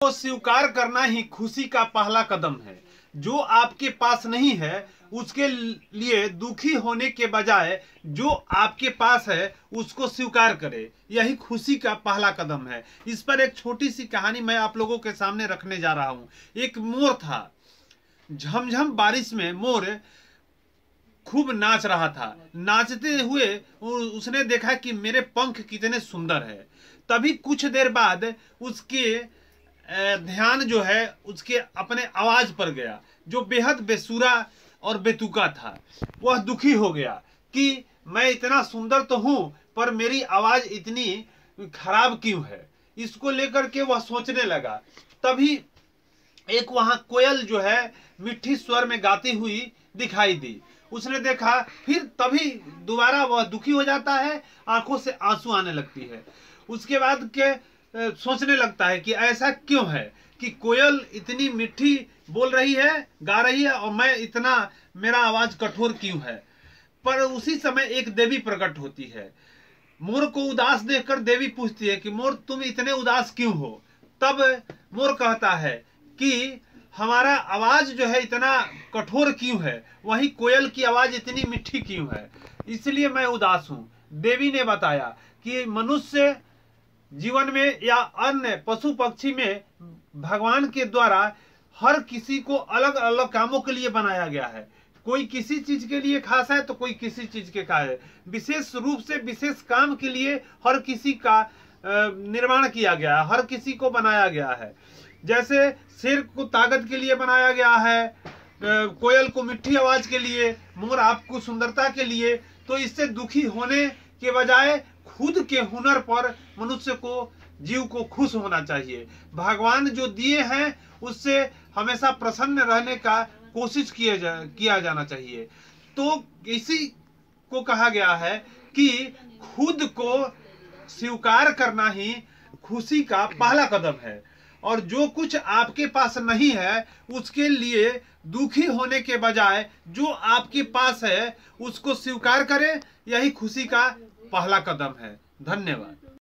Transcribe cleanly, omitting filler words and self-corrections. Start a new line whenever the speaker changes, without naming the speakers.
तो स्वीकार करना ही खुशी का पहला कदम है। जो आपके पास नहीं है उसके लिए दुखी होने के बजाय जो आपके पास है उसको स्वीकार करें, यही खुशी का पहला कदम है। इस पर एक छोटी सी कहानी मैं आप लोगों के सामने रखने जा रहा हूं। एक मोर था। झमझम बारिश में मोर खूब नाच रहा था। नाचते हुए उसने देखा कि मेरे पंख कितने सुंदर है। तभी कुछ देर बाद उसके ध्यान जो है उसके अपने आवाज पर गया, जो बेहद बेसुरा और बेतुका था। वह दुखी हो गया कि मैं इतना सुंदर तो हूं पर मेरी आवाज इतनी खराब क्यों है। इसको लेकर के वह सोचने लगा। तभी एक वहां कोयल जो है मीठी स्वर में गाती हुई दिखाई दी। उसने देखा, फिर तभी दोबारा वह दुखी हो जाता है, आंखों से आंसू आने लगती है। उसके बाद के सोचने लगता है कि ऐसा क्यों है कि कोयल इतनी मीठी बोल रही है, गा रही है, और मैं इतना, मेरा आवाज कठोर क्यों है। पर उसी समय एक देवी प्रकट होती है। मोर को उदास देखकर देवी पूछती है कि मोर तुम इतने उदास क्यों हो। तब मोर कहता है कि हमारा आवाज जो है इतना कठोर क्यों है, वही कोयल की आवाज इतनी मीठी क्यों है, इसलिए मैं उदास हूं। देवी ने बताया कि मनुष्य जीवन में या अन्य पशु पक्षी में भगवान के द्वारा हर किसी को अलग अलग कामों के लिए बनाया गया है। कोई किसी चीज के लिए खास है तो कोई किसी चीज के खास है। विशेष रूप से विशेष काम के लिए हर किसी का निर्माण किया गया है, हर किसी को बनाया गया है। जैसे शेर को ताकत के लिए बनाया गया है, कोयल को मिठी आवाज के लिए, मोर आपको सुंदरता के लिए। तो इससे दुखी होने के बजाय खुद के हुनर पर मनुष्य को, जीव को खुश होना चाहिए। भगवान जो दिए हैं उससे हमेशा प्रसन्न रहने का कोशिश किया जाना चाहिए। तो इसी को कहा गया है कि खुद को स्वीकार करना ही खुशी का पहला कदम है। और जो कुछ आपके पास नहीं है उसके लिए दुखी होने के बजाय जो आपके पास है उसको स्वीकार करें, यही खुशी का पहला कदम है। धन्यवाद।